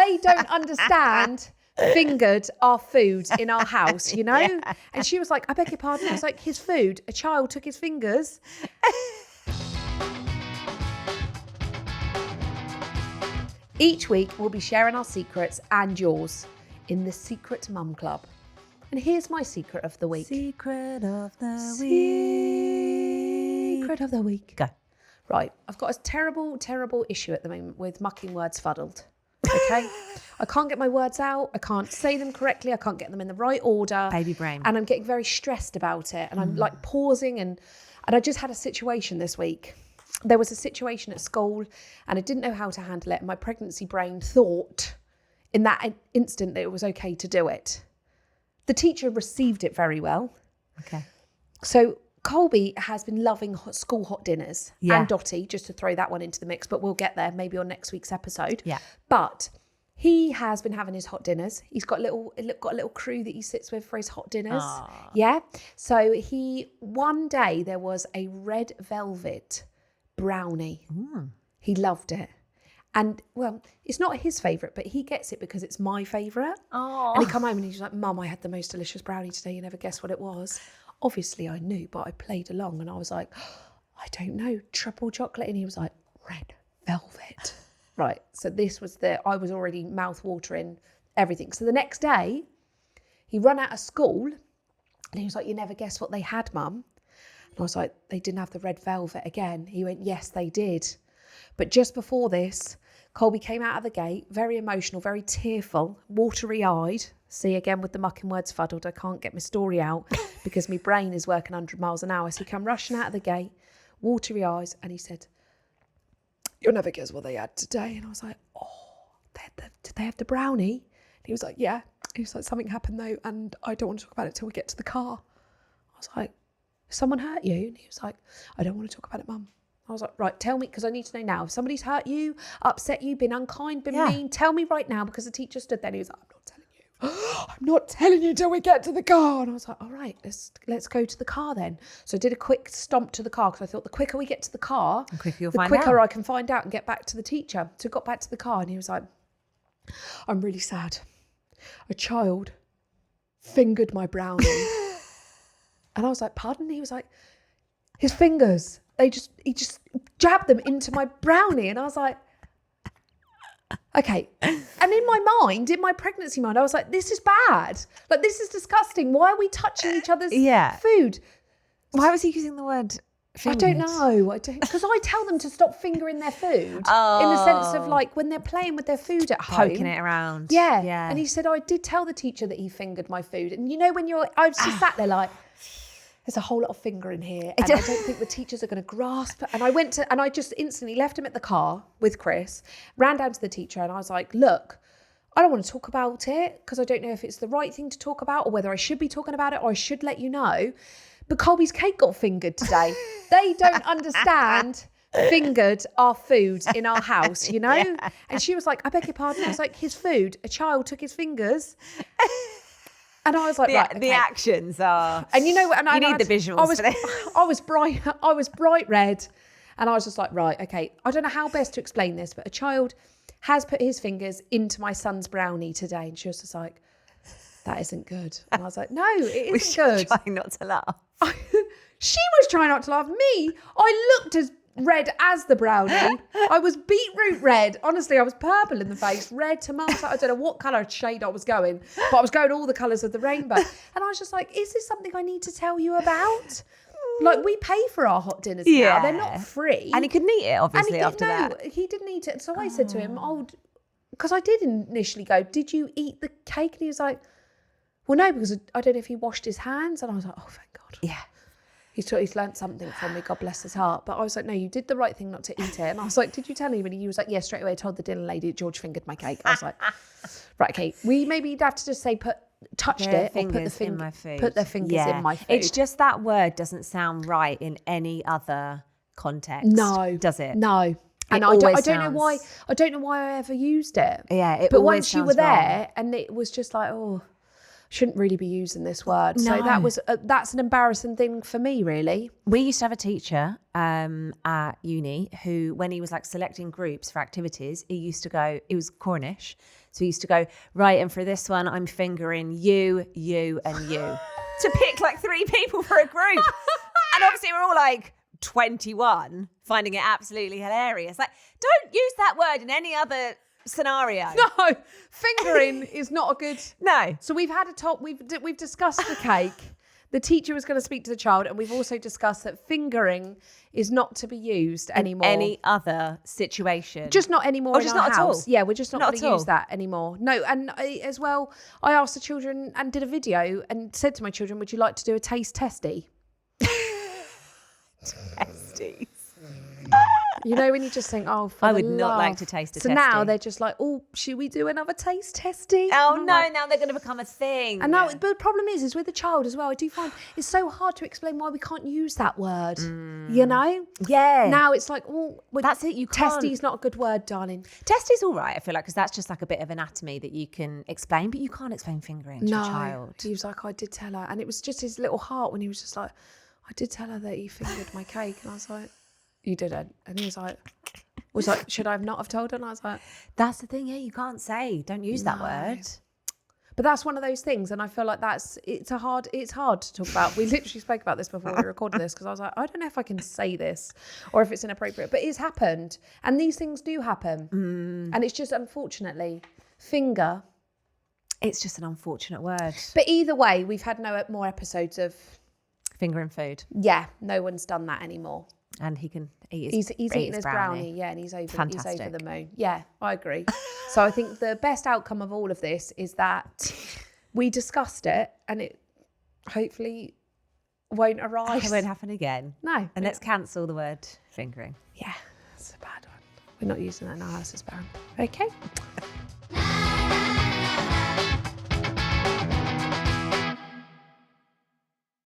they don't understand fingered our food in our house, you know? Yeah. And she was like, I beg your pardon. I was like, his food, a child took his fingers. Each week, we'll be sharing our secrets and yours in the Secret Mum Club. And here's my secret of the week. Secret of the week. Secret of the week. Go. Right, I've got a terrible, terrible issue at the moment with mucking words fuddled. Okay? I can't get my words out. I can't say them correctly. I can't get them in the right order. Baby brain. And I'm getting very stressed about it. And I'm like pausing. And I just had a situation this week. There was a situation at school and I didn't know how to handle it. And my pregnancy brain thought in that instant that it was okay to do it. The teacher received it very well. Okay. So Colby has been loving school hot dinners and Dottie, just to throw that one into the mix, but we'll get there maybe on next week's episode. Yeah. But he has been having his hot dinners. He's got a little crew that he sits with for his hot dinners. Aww. Yeah. So one day there was a red velvet brownie. He loved it. And well, it's not his favourite, but he gets it because it's my favourite. Oh. And he come home and he's like, Mum, I had the most delicious brownie today. You never guess what it was. Obviously I knew, but I played along and I was like, I don't know, triple chocolate. And he was like, red velvet. Right. So I was already mouth watering everything. So the next day he ran out of school and he was like, you never guess what they had, Mum. And I was like, they didn't have the red velvet again. He went, yes, they did. But just before this, Colby came out of the gate, very emotional, very tearful, watery-eyed. See, again, with the mucking words fuddled, I can't get my story out because my brain is working 100 miles an hour. So he came rushing out of the gate, watery eyes, and he said, you'll never guess what they had today. And I was like, did they have the brownie? And he was like, yeah. He was like, something happened though, and I don't want to talk about it till we get to the car. I was like, someone hurt you? And he was like, I don't want to talk about it, Mum. I was like, right, tell me, because I need to know now. If somebody's hurt you, upset you, been unkind, been mean, tell me right now, because the teacher stood there and he was like, I'm not telling you. I'm not telling you till we get to the car. And I was like, all right, let's go to the car then. So I did a quick stomp to the car because I thought the quicker we get to the car, the quicker I can find out and get back to the teacher. So I got back to the car and he was like, I'm really sad. A child fingered my brownie. And I was like, pardon? He was like, his fingers. He just jabbed them into my brownie. And I was like, okay. And in my mind, in my pregnancy mind, I was like, this is bad. Like, this is disgusting. Why are we touching each other's food? Why was he using the word fingered? I don't know. Because I tell them to stop fingering their food in the sense of like when they're playing with their food at home. Poking it around. Yeah. And he said, I did tell the teacher that he fingered my food. And you know, I was just sat there like, there's a whole lot of finger in here and I don't think the teachers are going to grasp. And I just instantly left him at the car with Chris, ran down to the teacher and I was like, look, I don't want to talk about it because I don't know if it's the right thing to talk about or whether I should be talking about it or I should let you know. But Colby's cake got fingered today. They don't understand fingered our food in our house, you know? Yeah. And she was like, I beg your pardon. I was like, his food, a child took his fingers. And I was like, the actions are. And you know what? You need the visuals for this. I was bright red, and I was just like, right, okay. I don't know how best to explain this, but a child has put his fingers into my son's brownie today, and she was just like, that isn't good. And I was like, no, it isn't good. Trying not to laugh. She was trying not to laugh. Me, I looked as red as the brownie. I was beetroot red. Honestly, I was purple in the face, red tomato. I don't know what colour shade I was going, but I was going all the colours of the rainbow. And I was just like, is this something I need to tell you about? Like, we pay for our hot dinners now. They're not free. And he couldn't eat it, obviously, after that. No, he didn't eat it. So I said to him, because I did initially go, did you eat the cake? And he was like, well, no, because I don't know if he washed his hands. And I was like, oh, thank God. Yeah. He's learned something from me, God bless his heart. But I was like, no, you did the right thing not to eat it. And I was like, did you tell him? And he was like, yeah, straight away I told the dinner lady George fingered my cake. I was like, right, okay. You'd have to just say touched it or put their fingers in my food. It's just that word doesn't sound right in any other context. No. Does it? No. And I don't know why I ever used it. Yeah, but once you were there and it was just like, shouldn't really be using this word. So that's an embarrassing thing for me, really. We used to have a teacher at uni who, when he was like selecting groups for activities, he used to go, it was Cornish. So he used to go, right, and for this one, I'm fingering you, you, and you. To pick like 3 people for a group. And obviously we're all like 21, finding it absolutely hilarious. Like, don't use that word in any other scenario. No, fingering is not a good. No. So we've had a talk. We've discussed the cake. The teacher was going to speak to the child, and we've also discussed that fingering is not to be used anymore. In any other situation. Just not anymore. Oh, just not at all. Yeah, we're just not going to use that anymore. No, and as well, I asked the children and did a video and said to my children, "Would you like to do a taste testy?" Testies. You know, when you just think, oh, I would not like to taste a testy. So now they're just like, oh, should we do another taste testy? Oh, no, now they're going to become a thing. And now, but the problem is with the child as well, I do find it's so hard to explain why we can't use that word, you know? Yeah. Now it's like, oh, that's it, you can't. Testy's not a good word, darling. Testy's all right, I feel like, because that's just like a bit of anatomy that you can explain, but you can't explain fingering to a child. He was like, I did tell her. And it was just his little heart when he was just like, I did tell her that he fingered my cake. And I was like, you didn't. And he was like, should I not have told her? And I was like, that's the thing. Yeah, you can't say. Don't use that word. But that's one of those things, and I feel like it's hard to talk about. We literally spoke about this before we recorded this because I was like, I don't know if I can say this or if it's inappropriate, but it's happened, and these things do happen, and it's just unfortunately finger. It's just an unfortunate word. But either way, we've had no more episodes of fingering food. Yeah, no one's done that anymore. And he can eat his He's eating his brownie, yeah, and he's over the moon. Yeah, I agree. So I think the best outcome of all of this is that we discussed it, and it hopefully won't arise. It won't happen again. No. And let's cancel the word fingering. Yeah, that's a bad one. We're not using that in our house as well. Okay.